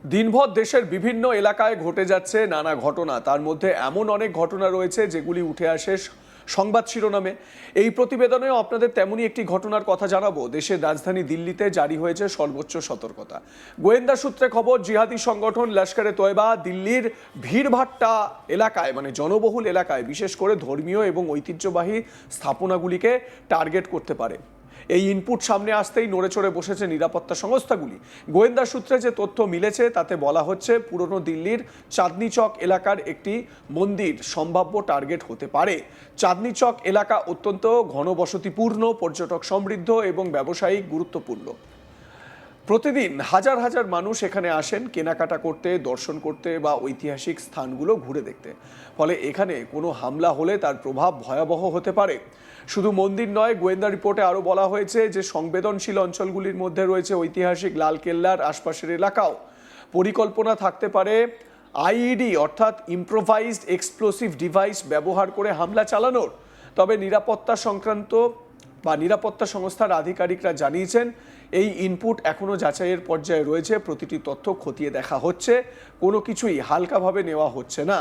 দিনভর দেশের বিভিন্ন এলাকায় ঘটে যাচ্ছে নানা ঘটনা। তার মধ্যে এমন অনেক ঘটনা রয়েছে যেগুলি উঠে আসে সংবাদ শিরোনামে। এই প্রতিবেদনেও আপনাদের তেমনই একটি ঘটনার কথা জানাবো। দেশের রাজধানী দিল্লিতে জারি হয়েছে সর্বোচ্চ সতর্কতা। গোয়েন্দা সূত্রে খবর, জিহাদি সংগঠন লস্করে তয়বা দিল্লির ভিড়ভাট্টা এলাকায়, মানে জনবহুল এলাকায়, বিশেষ করে ধর্মীয় এবং ঐতিহ্যবাহী স্থাপনাগুলিকে টার্গেট করতে পারে। এই ইনপুট সামনে আসতেই নড়েচড়ে বসেছে নিরাপত্তা সংস্থাগুলি। গোয়েন্দা সূত্রে যে তথ্য মিলেছে তাতে বলা হচ্ছে, পুরনো দিল্লির চাঁদনি চক এলাকার একটি মন্দির সম্ভাব্য টার্গেট হতে পারে। চাঁদনি চক এলাকা অত্যন্ত ঘনবসতিপূর্ণ, পর্যটক সমৃদ্ধ এবং ব্যবসায়িক গুরুত্বপূর্ণ। প্রতিদিন হাজার হাজার মানুষ এখানে আসেন কেনাকাটা করতে, দর্শন করতে বা ঐতিহাসিক স্থানগুলো ঘুরে দেখতে। ফলে এখানে কোনো হামলা হলে তার প্রভাব ভয়াবহ হতে পারে। শুধু মন্দির নয়, গোয়েন্দা রিপোর্টে আরও বলা হয়েছে যে সংবেদনশীল অঞ্চলগুলির মধ্যে রয়েছে ঐতিহাসিক লালকেল্লার আশপাশের এলাকাও। পরিকল্পনা থাকতে পারে আইইডি অর্থাৎ ইম্প্রোভাইজড এক্সপ্লোসিভ ডিভাইস ব্যবহার করে হামলা চালানোর। তবে নিরাপত্তা সংস্থার আধিকারিকরা জানিয়েছেন, এই ইনপুট এখনও যাচাইয়ের পর্যায়ে রয়েছে। প্রতিটি তথ্য খতিয়ে দেখা হচ্ছে, কোনো কিছুই হালকাভাবে নেওয়া হচ্ছে না।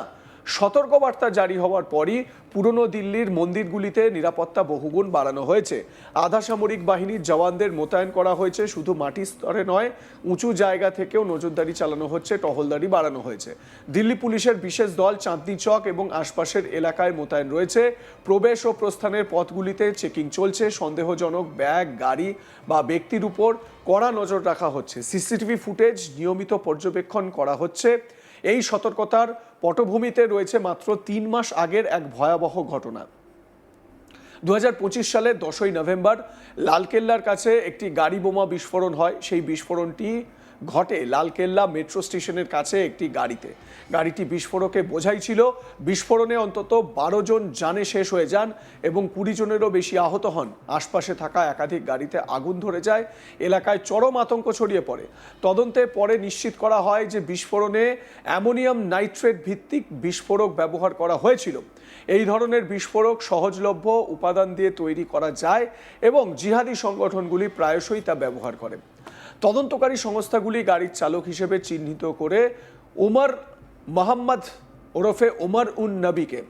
সতর্কবার্তা জারি হওয়ার পরই পুরনো দিল্লির মন্দিরগুলিতে নিরাপত্তা বহুগুণ বাড়ানো হয়েছে। আধা সামরিক বাহিনীর জওয়ানদের মোতায়েন করা হয়েছে। শুধু মাটির স্তরে নয়, উঁচু জায়গা থেকেও নজরদারি চালানো হচ্ছে, টহলদারি বাড়ানো হয়েছে। দিল্লি পুলিশের বিশেষ দল চাঁদনি চক এবং আশপাশের এলাকায় মোতায়েন রয়েছে। প্রবেশ ও প্রস্থানের পথগুলিতে চেকিং চলছে। সন্দেহজনক ব্যাগ, গাড়ি বা ব্যক্তির উপর কড়া নজর রাখা হচ্ছে। সিসিটিভি ফুটেজ নিয়মিত পর্যবেক্ষণ করা হচ্ছে। এই সতর্কতার পটভূমিতে রয়েছে মাত্র 3 মাস আগের এক ভয়াবহ ঘটনা। 2025 সালের 10ই নভেম্বর লালকেল্লার কাছে একটি গাড়ি বোমা বিস্ফোরণ হয়। সেই বিস্ফোরণটি ঘটে লালকেল্লা মেট্রো স্টেশনের কাছে একটি গাড়িতে। গাড়িটি বিস্ফোরকে বোঝাই ছিল। বিস্ফোরণে অন্তত 12 জন জানে শেষ হয়ে যান এবং 20 জনেরও বেশি আহত হন। আশপাশে থাকা একাধিক গাড়িতে আগুন ধরে যায়। এলাকায় চরম আতঙ্ক ছড়িয়ে পড়ে। তদন্তে পরে নিশ্চিত করা হয় যে বিস্ফোরণে অ্যামোনিয়াম নাইট্রেট ভিত্তিক বিস্ফোরক ব্যবহার করা হয়েছিল। এই ধরনের বিস্ফোরক সহজলভ্য উপাদান দিয়ে তৈরি করা যায় এবং জিহাদি সংগঠনগুলি প্রায়শই তা ব্যবহার করে। তদন্তকারী সংস্থাগুলি গাড়ির চালক হিসেবে চিহ্নিত করে ওমর মোহাম্মদ ওরফে ওমর উন নবীকে।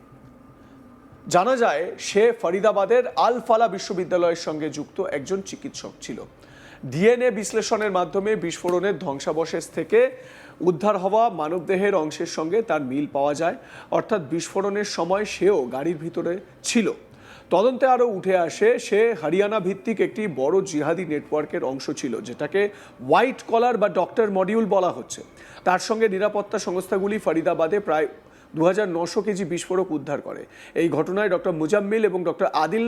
জানা যায় সে ফরিদাবাদের আল ফালা বিশ্ববিদ্যালয়ের সঙ্গে যুক্ত একজন চিকিৎসক ছিল। ডিএনএ বিশ্লেষণের মাধ্যমে বিস্ফোরণের ধ্বংসাবশেষ থেকে উদ্ধার হওয়া মানবদেহের অংশের সঙ্গে তার মিল পাওয়া যায়, অর্থাৎ বিস্ফোরণের সময় সেও গাড়ির ভিতরে ছিল। তদন্তে আরও উঠে আসে সে হরিয়ানা ভিত্তিক একটি বড় জিহাদি নেটওয়ার্কের অংশ ছিল, যেটাকে হোয়াইট কলার বা ডক্টর মডিউল বলা হচ্ছে। তার সঙ্গে নিরাপত্তা সংস্থাগুলি ফরিদাবাদে প্রায় 2900 কেজি বিস্ফোরক উদ্ধার করে। এই ঘটনায় ডক্টর মুজাম্মিল এবং ডক্টর আদিল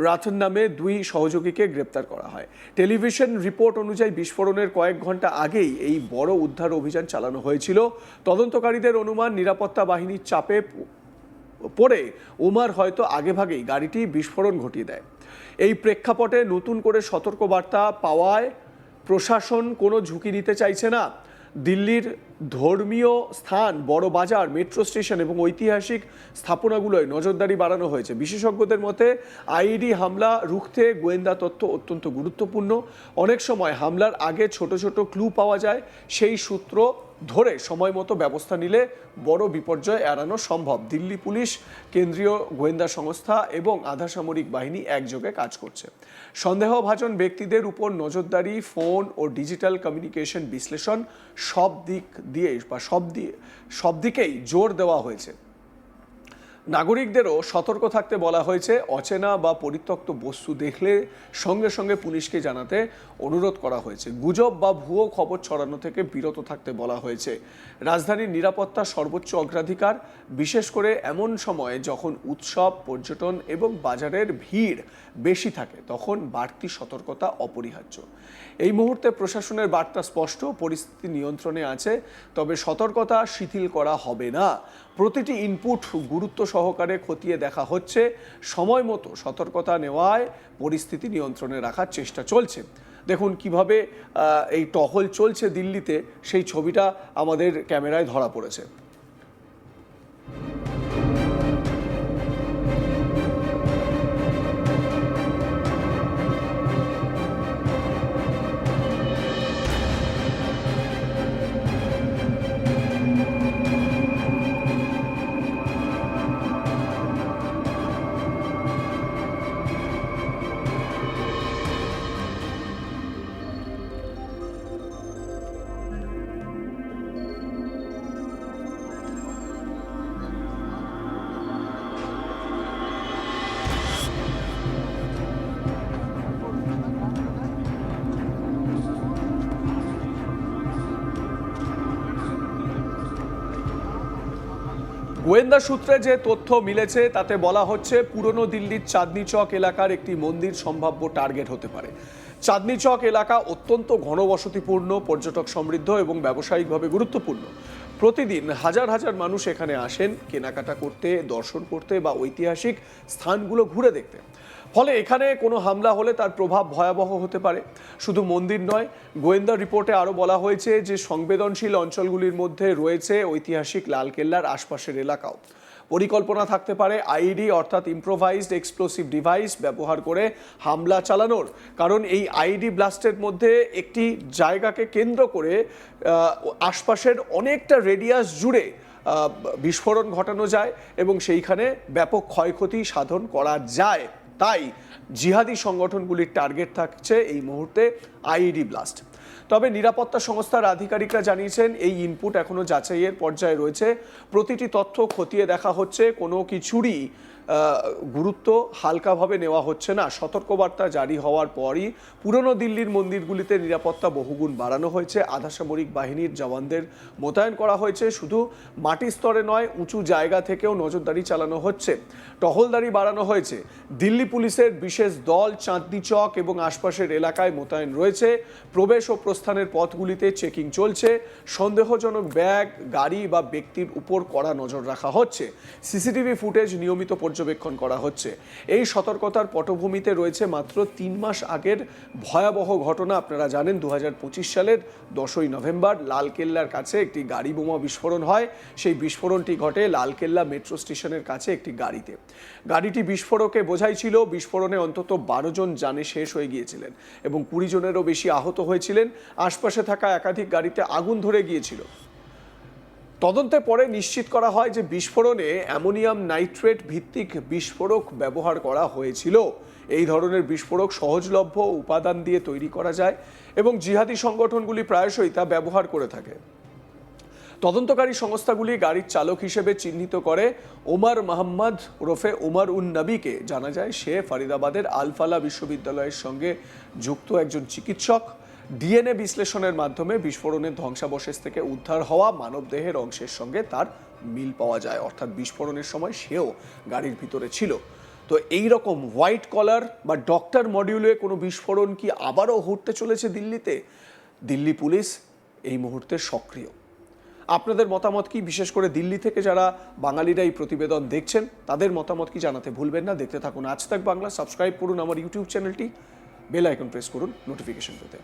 রাথন নামে 2 সহযোগীকে গ্রেপ্তার করা হয়। টেলিভিশন রিপোর্ট অনুযায়ী বিস্ফোরণের কয়েক ঘন্টা আগেই এই বড় উদ্ধার অভিযান চালানো হয়েছিল। তদন্তকারীদের অনুমান, নিরাপত্তা বাহিনীর চাপে পরে ওমর হয়তো আগেভাগেই গাড়িটি বিস্ফোরণ ঘটিয়ে দেয়। এই প্রেক্ষাপটে নতুন করে সতর্কবার্তা পাওয়ায় প্রশাসন কোনো ঝুঁকি নিতে চাইছে না। দিল্লির ধর্মীয় স্থান, বড় বাজার, মেট্রো স্টেশন এবং ঐতিহাসিক স্থাপনাগুলোয় নজরদারি বাড়ানো হয়েছে। বিশেষজ্ঞদের মতে আইইডি হামলা রুখতে গোয়েন্দা তথ্য অত্যন্ত গুরুত্বপূর্ণ। অনেক সময় হামলার আগে ছোট ছোট ক্লু পাওয়া যায়। সেই সূত্র ধরে সময় মতো ব্যবস্থা নিলে বড় বিপর্যয় এড়ানো সম্ভব। দিল্লি পুলিশ, কেন্দ্রীয় গোয়েন্দা সংস্থা এবং আধা সামরিক বাহিনী একযোগে কাজ করছে। সন্দেহভাজন ব্যক্তিদের উপর নজরদারি, ফোন ও ডিজিটাল কমিউনিকেশন বিশ্লেষণ সব দিকেই জোর দেওয়া হয়েছে। নাগরিকদেরও সতর্ক থাকতে বলা হয়েছে। অচেনা বা পরিত্যক্ত বস্তু দেখলে সঙ্গে সঙ্গে পুলিশকে জানাতে অনুরোধ করা হয়েছে। গুজব বা ভুয়ো খবর ছড়ানো থেকে বিরত থাকতে বলা হয়েছে। রাজধানীর নিরাপত্তা সর্বোচ্চ অগ্রাধিকার, বিশেষ করে এমন সময়ে যখন উৎসব, পর্যটন এবং বাজারের ভিড় বেশি থাকে, তখন বাড়তি সতর্কতা অপরিহার্য। এই মুহূর্তে প্রশাসনের বার্তা স্পষ্ট, পরিস্থিতি নিয়ন্ত্রণে আছে, তবে সতর্কতা শিথিল করা হবে না। প্রতিটি ইনপুট গুরুত্ব সহকারে খতিয়ে দেখা হচ্ছে। সময় মতো সতর্কতা নেওয়ায় পরিস্থিতি নিয়ন্ত্রণে রাখার চেষ্টা চলছে। দেখুন কিভাবে এই টহল চলছে দিল্লিতে, সেই ছবিটা আমাদের ক্যামেরায় ধরা পড়েছে। গোয়েন্দা সূত্রে যে তথ্য মিলেছে তাতে বলা হচ্ছে পুরনো দিল্লির চাঁদনি চক এলাকার একটি মন্দির সম্ভাব্য টার্গেট হতে পারে। চাঁদনি চক এলাকা অত্যন্ত ঘনবসতিপূর্ণ, পর্যটক সমৃদ্ধ এবং ব্যবসায়িকভাবে গুরুত্বপূর্ণ। প্রতিদিন হাজার হাজার মানুষ এখানে আসেন কেনাকাটা করতে, দর্শন করতে বা ঐতিহাসিক স্থানগুলো ঘুরে দেখতে। ফলে এখানে কোনো হামলা হলে তার প্রভাব ভয়াবহ হতে পারে। শুধু মন্দির নয়, গোয়েন্দা রিপোর্টে আরও বলা হয়েছে যে সংবেদনশীল অঞ্চলগুলির মধ্যে রয়েছে ঐতিহাসিক লালকেল্লার আশপাশের এলাকাও। পরিকল্পনা থাকতে পারে আইইডি অর্থাৎ ইম্প্রোভাইজড এক্সপ্লোসিভ ডিভাইস ব্যবহার করে হামলা চালানোর, কারণ এই আইইডি ব্লাস্টের মধ্যে একটি জায়গাকে কেন্দ্র করে আশপাশের অনেকটা রেডিয়াস জুড়ে বিস্ফোরণ ঘটানো যায় এবং সেইখানে ব্যাপক ক্ষয়ক্ষতি সাধন করা যায়। তাই জিহাদি সংগঠনগুলির টার্গেট থাকছে এই মুহূর্তে আইইডি ব্লাস্ট। তবে নিরাপত্তা সংস্থার আধিকারিকরা জানিয়েছেন এই ইনপুট এখনো যাচাইয়ের পর্যায়ে রয়েছে। প্রতিটি তথ্য খতিয়ে দেখা হচ্ছে, কোনো কিছুরই গুরুত্ব হালকাভাবে নেওয়া হচ্ছে না। সতর্কবার্তা জারি হওয়ার পরই পুরনো দিল্লির মন্দিরগুলিতে নিরাপত্তা বহুগুণ বাড়ানো হয়েছে। আধাসামরিক বাহিনীর জওয়ানদের মোতায়েন করা হয়েছে। শুধু মাটি স্তরে নয়, উঁচু জায়গা থেকেও নজরদারি চালানো হচ্ছে, টহলদারি বাড়ানো হয়েছে। দিল্লি পুলিশের বিশেষ দল চাঁদনি চক এবং আশপাশের এলাকায় মোতায়েন রয়েছে। প্রবেশ ও প্রস্থানের পথগুলিতে চেকিং চলছে। সন্দেহজনক ব্যাগ, গাড়ি বা ব্যক্তির উপর কড়া নজর রাখা হচ্ছে। সিসিটিভি ফুটেজ নিয়মিত পর্যবেক্ষণ করা হচ্ছে। এই সতর্কতার পটভূমিতে রয়েছে মাত্র 3 মাস আগের ভয়াবহ ঘটনা। আপনারা জানেন 2025 সালের 10ই নভেম্বর লালকেল্লার কাছে একটি গাড়ি বোমা বিস্ফোরণ হয়। সেই বিস্ফোরণটি ঘটে লালকেল্লা মেট্রো স্টেশনের কাছে একটি গাড়িতে। গাড়িটি বিস্ফোরকে বোঝাই ছিল। বিস্ফোরণে অন্তত 12 জন জানে শেষ হয়ে গিয়েছিলেন এবং 20 জনেরও বেশি আহত হয়েছিলেন। আশপাশে থাকা একাধিক গাড়িতে আগুন ধরে গিয়েছিল। তদন্তে পরে নিশ্চিত করা হয় যে বিস্ফোরণে অ্যামোনিয়াম নাইট্রেট ভিত্তিক বিস্ফোরক ব্যবহার করা হয়েছিল। এই ধরনের বিস্ফোরক সহজলভ্য উপাদান দিয়ে তৈরি করা যায় এবং জিহাদি সংগঠনগুলি প্রায়শই তা ব্যবহার করে থাকে। তদন্তকারী সংস্থাগুলি গাড়ির চালক হিসেবে চিহ্নিত করে ওমর মোহাম্মদ ওরফে ওমর উন নবীকে। জানা যায় সে ফরিদাবাদের আলফালা বিশ্ববিদ্যালয়ের সঙ্গে যুক্ত একজন চিকিৎসক। ডিএনএ বিশ্লেষণের মাধ্যমে বিস্ফোরণের ধ্বংসাবশেষ থেকে উদ্ধার হওয়া মানবদেহের অংশের সঙ্গে তার মিল পাওয়া যায়, অর্থাৎ বিস্ফোরণের সময় সেও গাড়ির ভিতরে ছিল। তো এই রকম হোয়াইট কলার বা ডক্টর মডিউলে কোনো বিস্ফোরণ কি আবারও ঘটতে চলেছে দিল্লিতে? দিল্লি পুলিশ এই মুহূর্তে সক্রিয়। আপনাদের মতামত কি? বিশেষ করে দিল্লি থেকে যারা বাঙালিরা এই প্রতিবেদন দেখছেন তাদের মতামত কি জানাতে ভুলবেন না। দেখতে থাকুন আজ তাক বাংলা। সাবস্ক্রাইব করুন আমার ইউটিউব চ্যানেলটি, বেল আইকন প্রেস করুন নোটিফিকেশন পেতে।